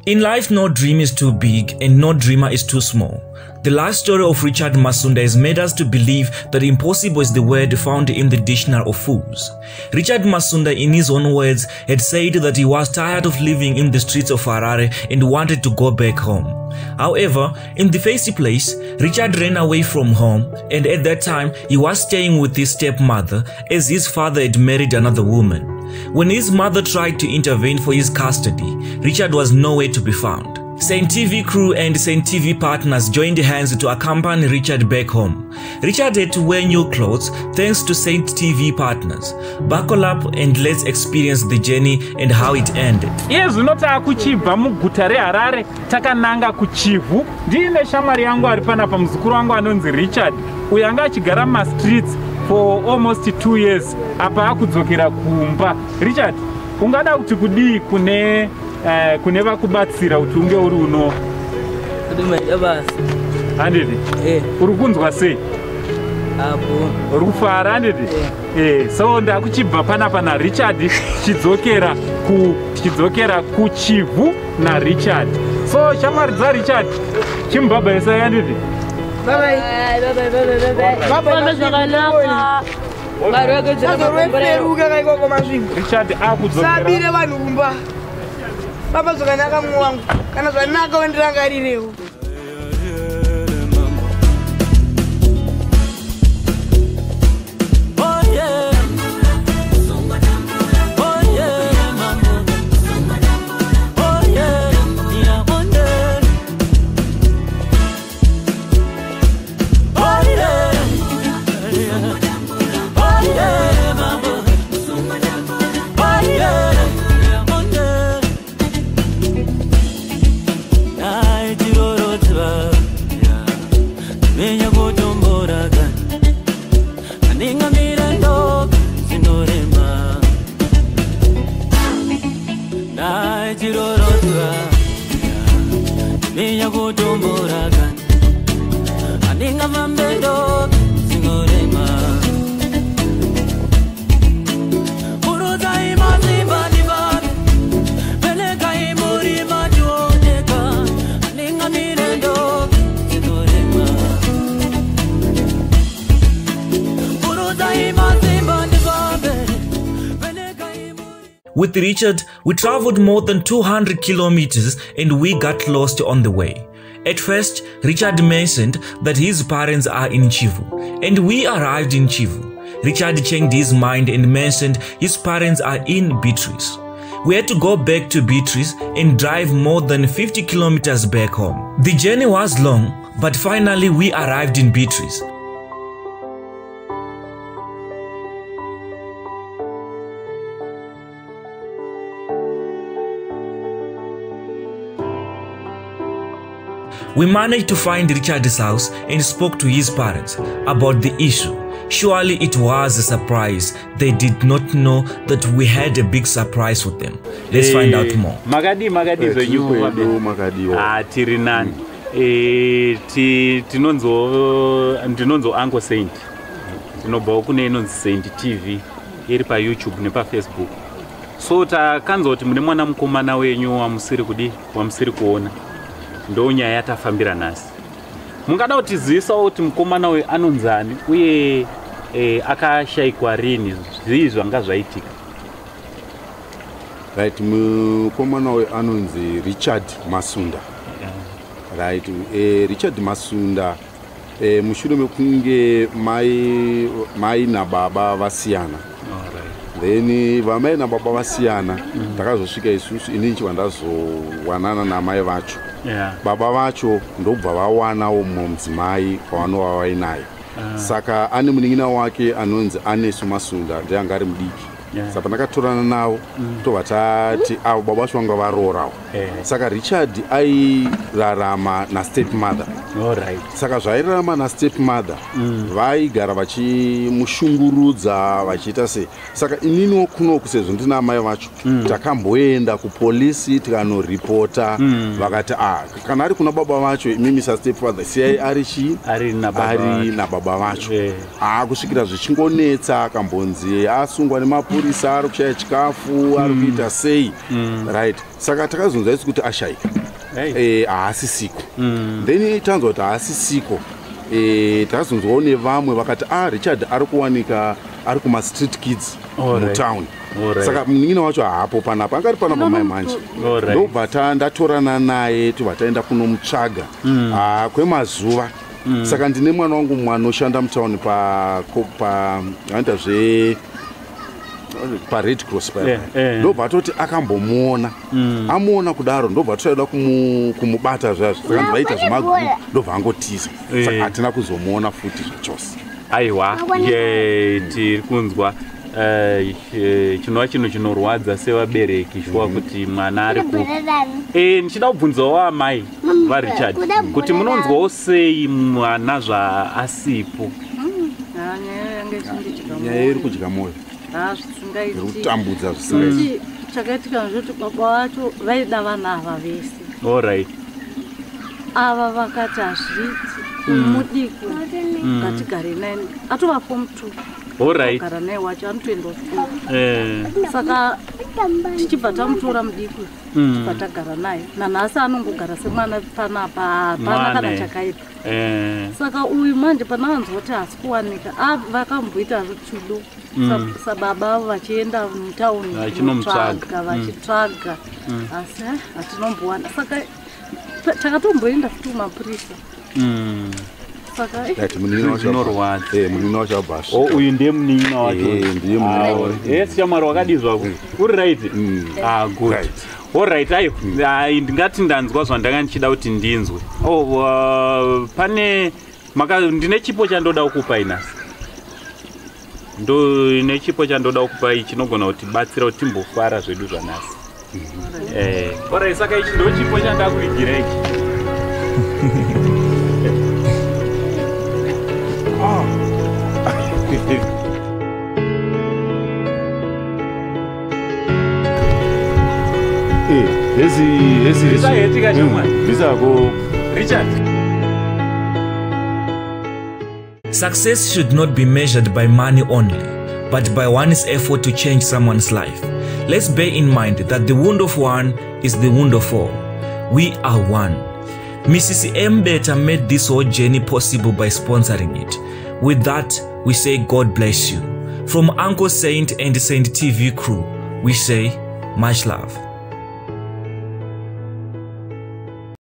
In life, no dream is too big and no dreamer is too small. The life story of Richard Masunda has made us to believe that impossible is the word found in the dictionary of fools. Richard Masunda, in his own words, had said that he was tired of living in the streets of Harare and wanted to go back home. However, in the first place, Richard ran away from home, and at that time he was staying with his stepmother as his father had married another woman. When his mother tried to intervene for his custody, Richard was nowhere to be found. Saint TV crew and Saint TV partners joined hands to accompany Richard back home. Richard had to wear new clothes thanks to Saint TV partners. Buckle up and let's experience the journey and how it ended. Yes, unotaka kuchibva muguta reHarare takananga kuChivu. Ndine shamari yangu ari panapa muzukuru wangu anonzi Richard. Uyo anga achigara mumastreets for almost 2 years. Apa akudzokera kumba. Richard, ungada kuti kudii kune vakubatsira kuti unge uri uno? Handidi? Uri kunzwa sei? Uri kufara handidi? So ndakuchibva panapa naRichard chidzokera kuChivu naRichard. So shamwari dzaRichard chimubhabhaisa handidi? Richard akudzokera vanhu kumba baba zvakanaka mwangu kana zvanaka wandirangarirewo. With Richard, we traveled more than 200 kilometers and we got lost on the way. At first, Richard mentioned that his parents are in Chivu, and we arrived in Chivu. Richard changed his mind and mentioned his parents are in Beatrice. We had to go back to Beatrice and drive more than 50 kilometers back home. The journey was long, but finally we arrived in Beatrice. We managed to find Richard's house and spoke to his parents about the issue. Surely it was a surprise. They did not know that we had a big surprise for them. Let's find out more. Magadi tiri nani. Tinonzo Uncle Saint. Tinobva kune inonzi Saint TV iri pa YouTube nepa Facebook. So takanzwa kuti mune mwana mukomana wenyu wamusiri kuona. Ndo nyaya yatafambira nasi. Mungada kutizisa kuti mukomana we anonzani uye akashayikwa rini zvizvo anga zvaitika? Right, mukomana we anonzi Richard Masunda. Right, Richard Masunda mushure mekunge mai nababa vasiyana. Then vamai nababa vasiyana takazosvika isusu inini chivandazowanana namai vacho. Baba vacho ndobva vawanawo mudzimai pavanova vainayo. Saka ane munin'ina wake anonzi Anesu Masunda ndiye anga ari mudiki. saka pandakatorana navo tobva tati avo baba vacho vanga varorawo saka Richard airarama nastepmother. Saka zvairarama nastepmother vaigara vachimushungurudza vachiita sei. Saka ininiwo kunoku sezvo ndina amai vacho takamboenda kupolisi tikanoripota vakati kana ari kuna baba vacho imimi sastepfather siyai ari nababa vacho kusvikira zvichingonetsa akambonzi asungwa nemapurisa ari kushaya chikafu ari kuita sei right. Saka takazonzwa isi kuti ashaika haasisiko then tanzwa kuti haasisiko takazonzwawo nevamwe vakati Richard ari kuwanika ari kuma-street kids mutown. Saka munin'ina wacho haapo panapa angari panapa mai manje ndobva ndatorana naye tobva taenda kunomutsvaga kwemazuva. Saka ndine mwana wangu mwanoshanda mutown anoita paRed Cross paya ndobva toti akambomuona amuona kudaro ndobva toda kumubata zvazvo saka ndvaita zvemaguru ndobva angotiza. Saka hatina kuzomuona futi zvachose. Aiwa tiri kunzwa chinova chinhu chinorwadza sevabereki shuwa kuti mwana ari ndichida kubvunzawo amai vaRichard kuti munonzwawo sei mwana zvaasipo. Nyaya iri kudya mwoyo iri kutambudza zvisingaiti. Chakaitika ndezvoti baba vacho vaida vana ava vese. Alright. Ava vakati hazviti mudiki ngatigare naye atovapo mutuku. Alright. Gara naye wacho anotoenda kuchikoro. Saka tichibva tamutora mudiki tichibva tagara naye nanhasi anongogara semwana panapa hapana kana chakaipa. Saka uyu manje panavanzwa kuti haasi kuwanika vakamboita rutudo sababa avo vachienda mutauni vachimutsvaga vachitsvaga asi hatinombowana. Saka takatomboenda futi kumapurisa. Munina wacho abhasha. Uyu ndiye munina wacho. Shamwari wakadizwa uri right. Good. Alright, ndingati ndanzwa zvandanga ndichida kuti ndinzwe. Pane ndine chipo chandoda kukupa inasi. Ndine chipo chandoda kukupa chinogona kuti batsira kuti timbofara zvedu zvanasi. Alright, saka ichi ndo chipo chandakuigira ichi. Richard. Success should not be measured by money only, but by one's effort to change someone's life. Let's bear in mind that the wound of one is the wound of all. We are one. Mrs. Mbeta made this whole journey possible by sponsoring it. With that, we say God bless you. From Uncle Saint and Saint TV crew, we say much love.